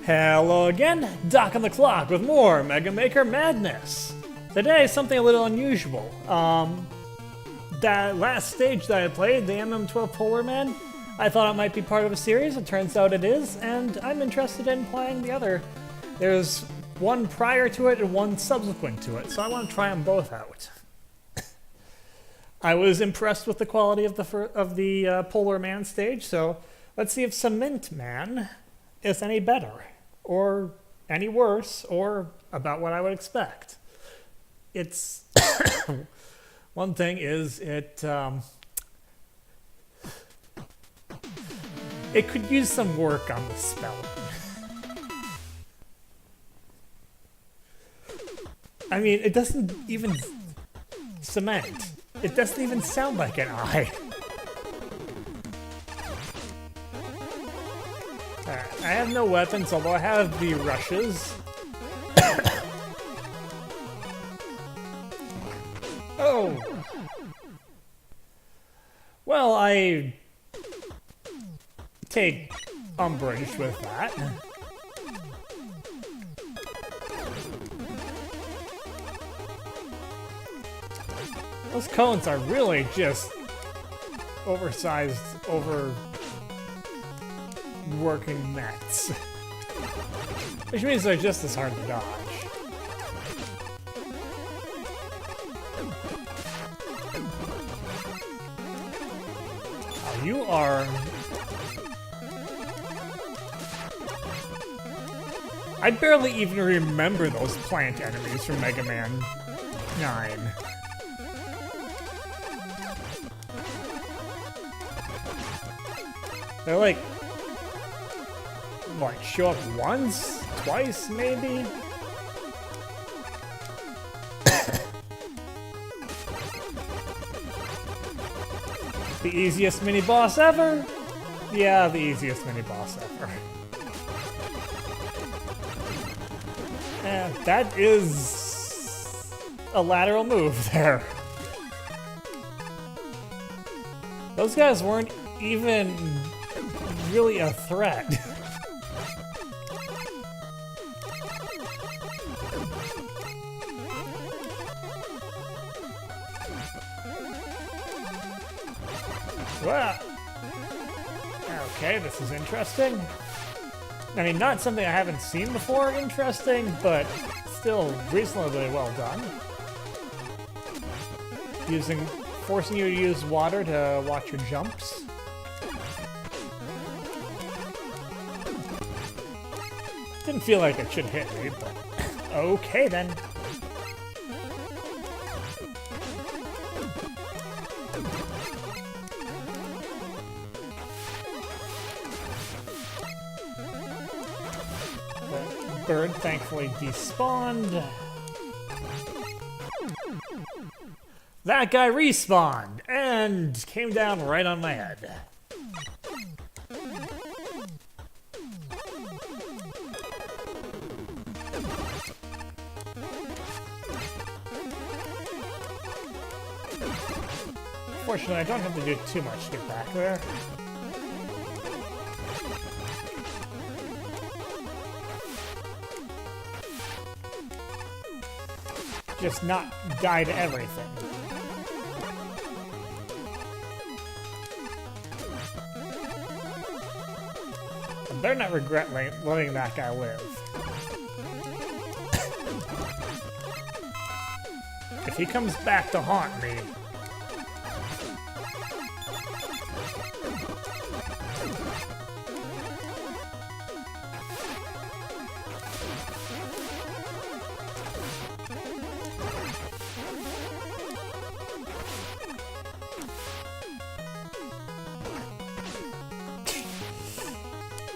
Hello again, Doc on the clock with more Mega Maker madness. Today, something a little unusual. That last stage that I played, the MM12 Polar Man, I thought it might be part of a series. It turns out it is, and I'm interested in playing the other. There's one prior to it and one subsequent to it, so I want to try them both out. I was impressed with the quality of the Polar Man stage, so let's see if Cement Man is any better, or any worse, or about what I would expect. It's one thing is it could use some work on the spelling. I mean, it doesn't even cement. It doesn't even sound like an I. Alright, I have no weapons, although I have the rushes. Oh! Well, I take umbrage with that. Those cones are really just oversized, working nets. Which means they're just as hard to dodge. Oh, you are... I barely even remember those plant enemies from Mega Man 9. They're like, what, show up once? Twice, maybe? The easiest mini-boss ever? Yeah, the easiest mini-boss ever. And that is a lateral move there. Those guys weren't even really a threat. Well, okay, this is interesting. I mean, not something I haven't seen before interesting, but still reasonably well done. Forcing you to use water to watch your jumps. Didn't feel like it should hit me, but okay then. The bird thankfully despawned. That guy respawned and came down right on my head. Fortunately, I don't have to do too much to get back there. Just not die to everything. I better not regret letting that guy live. If he comes back to haunt me,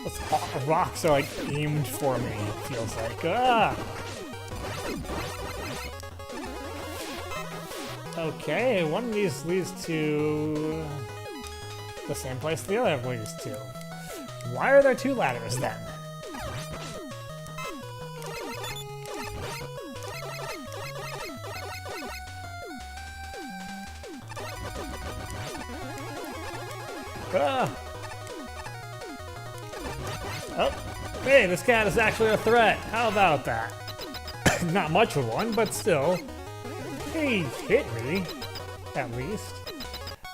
those rocks are like aimed for me, it feels like. Ah! Okay, one of these leads to the same place the other leads to. Why are there two ladders then? Ah! Oh, hey, this cat is actually a threat. How about that? Not much of one, but still. He hit me, at least.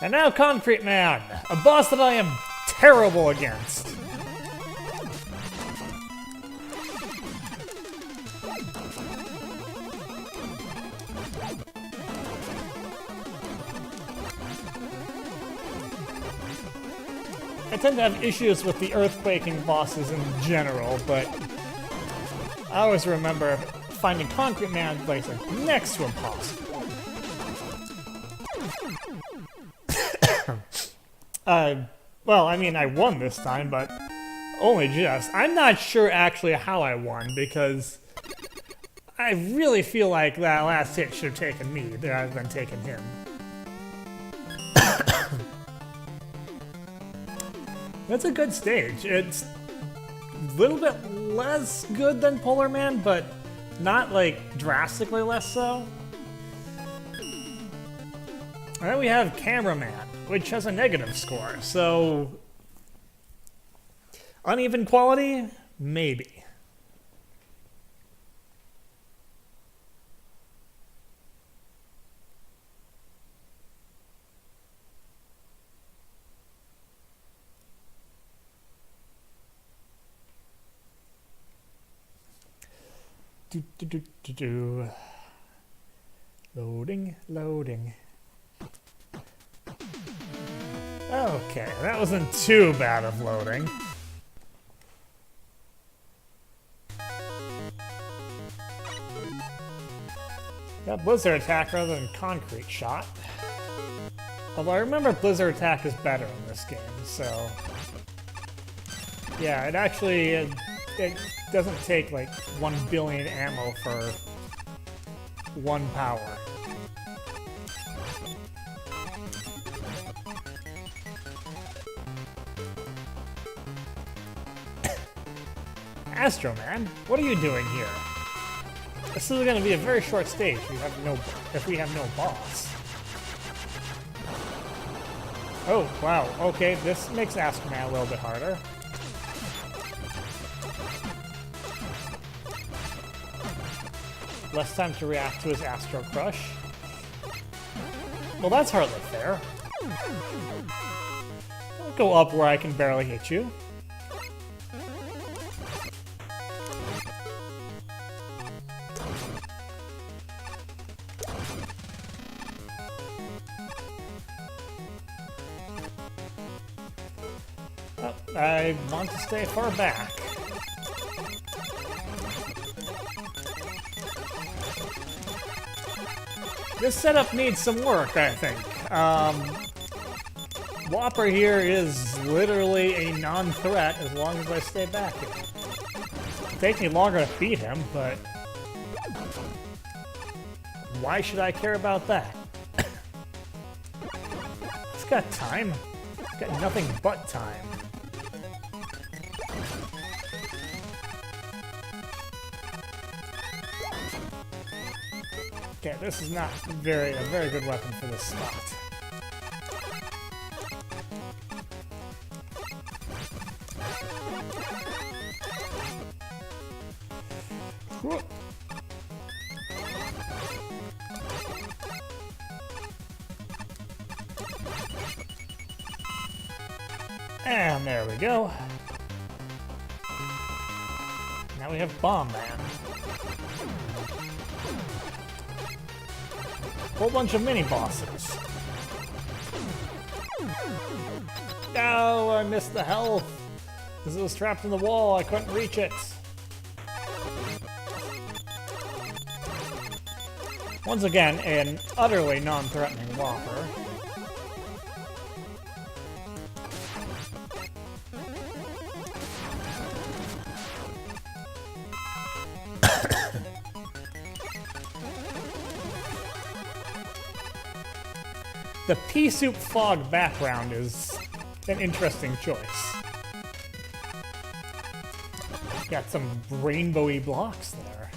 And now Concrete Man, a boss that I am terrible against. I tend to have issues with the earthquaking bosses in general, but I always remember finding Concrete Man like next to impossible. Well, I mean, I won this time, but only just. I'm not sure actually how I won, because I really feel like that last hit should have taken me rather than taken him. That's a good stage. It's a little bit less good than Polar Man, but not like drastically less so. And then we have Cameraman, which has a negative score, so uneven quality? Maybe. Loading, loading. Okay, that wasn't too bad of loading. Got Blizzard Attack rather than Concrete Shot. Although I remember Blizzard Attack is better in this game, so... Yeah, it actually... It doesn't take like 1 billion ammo for 1 power. Astro Man, what are you doing here? This is going to be a very short stage if we have no boss. Oh, wow, okay, this makes Astro Man a little bit harder. Less time to react to his Astro Crush. Well, that's hardly fair. I'll go up where I can barely hit you. Oh, I want to stay far back. This setup needs some work, I think. Whopper here is literally a non-threat as long as I stay back here. It'll take me longer to beat him, but why should I care about that? It's got time. It's got nothing but time. Okay, this is not a very good weapon for this spot. Whoop. And there we go. Now we have Bomb Man. Whole bunch of mini-bosses. Oh, I missed the health. Because it was trapped in the wall, I couldn't reach it. Once again, an utterly non-threatening Whopper. The Pea Soup Fog background is an interesting choice. Got some rainbowy blocks there.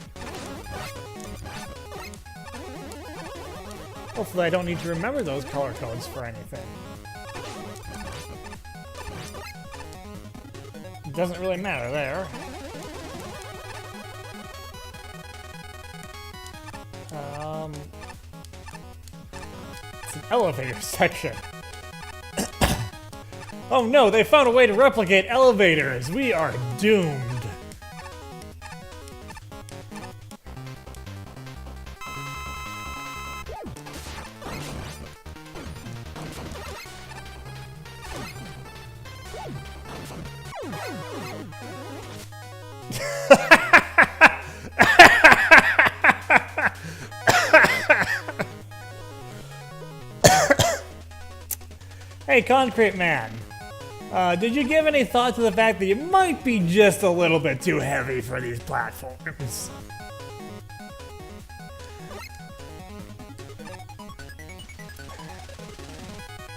Hopefully I don't need to remember those color codes for anything. doesn't really matter there. It's an elevator section. Oh no, they found a way to replicate elevators! We are doomed! Hey, Concrete Man. Did you give any thought to the fact that you might be just a little bit too heavy for these platforms?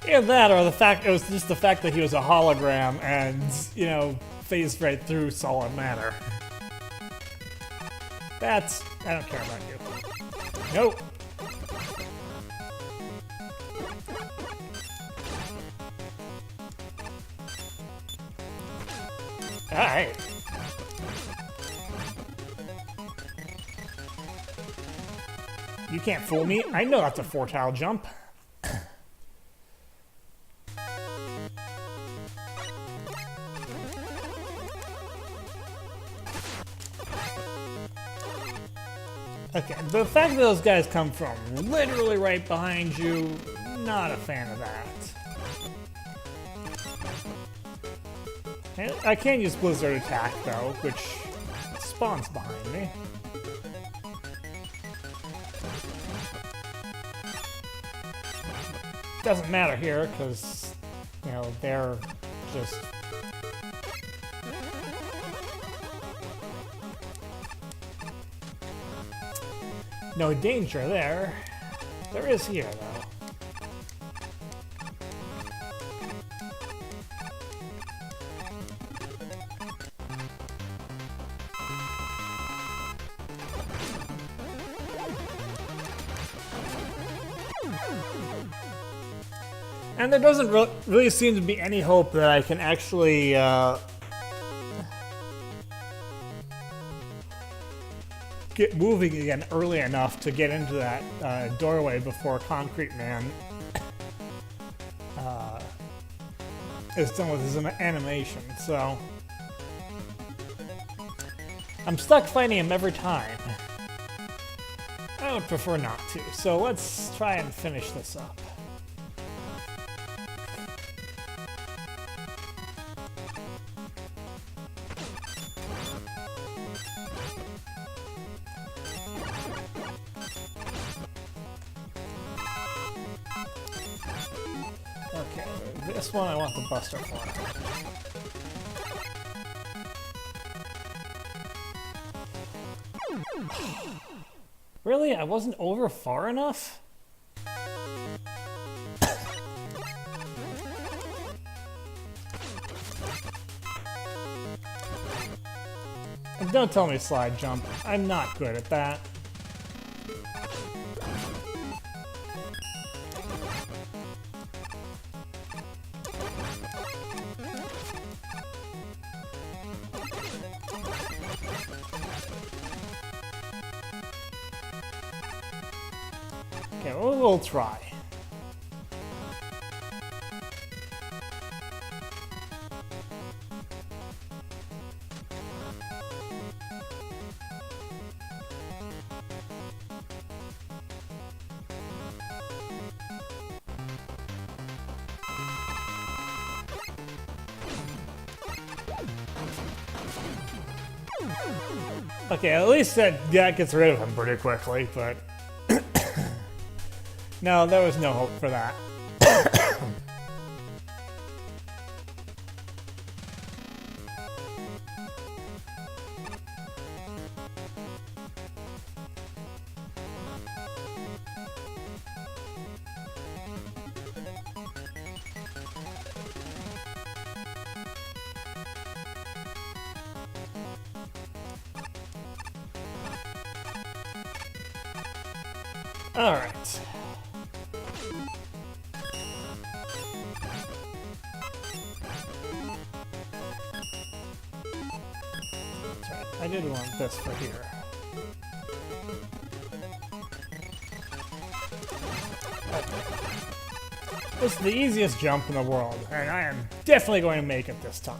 Either that, or the fact it was just the fact that he was a hologram and, you know, phased right through solid matter. That's... I don't care about you. Nope. Alright. You can't fool me. I know that's a 4-tile jump. Okay, the fact that those guys come from literally right behind you, not a fan of that. I can use Blizzard Attack, though, which spawns behind me. Doesn't matter here, because, you know, they're just... No danger there. There is here, though. And there doesn't really seem to be any hope that I can actually get moving again early enough to get into that doorway before Concrete Man is done with his animation. So I'm stuck fighting him every time. I would prefer not to, so let's try and finish this up. Okay, this one I want the Buster for. Really? I wasn't over far enough? And don't tell me slide jump. I'm not good at that. Okay, we'll try. Okay, at least that gets rid of him pretty quickly, but... No, there was no hope for that. All right. I did want this for here. This is the easiest jump in the world, and I am definitely going to make it this time.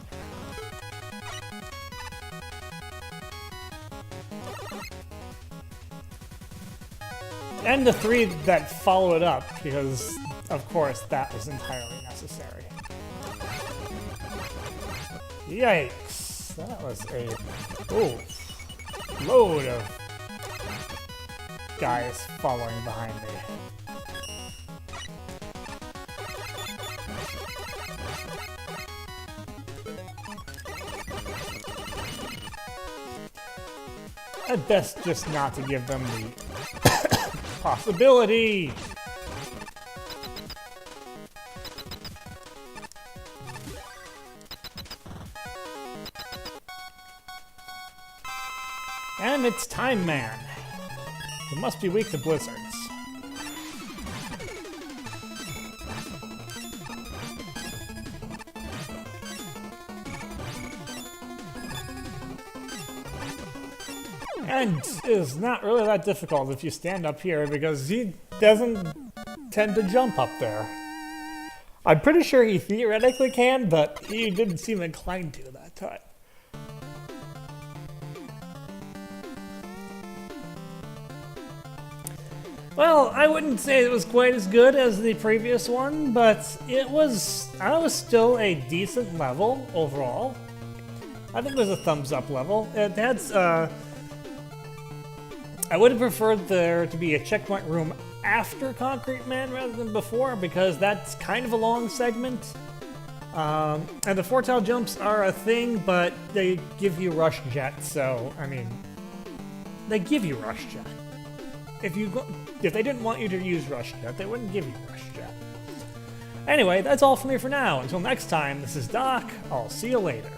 And the 3 that follow it up, because, of course, that was entirely necessary. Yikes! That was a load of guys following behind me. At best, just not to give them the possibility. And it's Time Man. It must be weak to blizzards. And it's not really that difficult if you stand up here because he doesn't tend to jump up there. I'm pretty sure he theoretically can, but he didn't seem inclined to that time. Well, I wouldn't say it was quite as good as the previous one, but it was still a decent level overall. I think it was a thumbs up level. It had, I would have preferred there to be a checkpoint room after Concrete Man rather than before, because that's kind of a long segment. And the four-tile jumps are a thing, but they give you Rush Jet, so, I mean, they give you Rush Jet. If they didn't want you to use Rush Jet, they wouldn't give you Rush Jet. Anyway, that's all from me for now. Until next time, this is Doc. I'll see you later.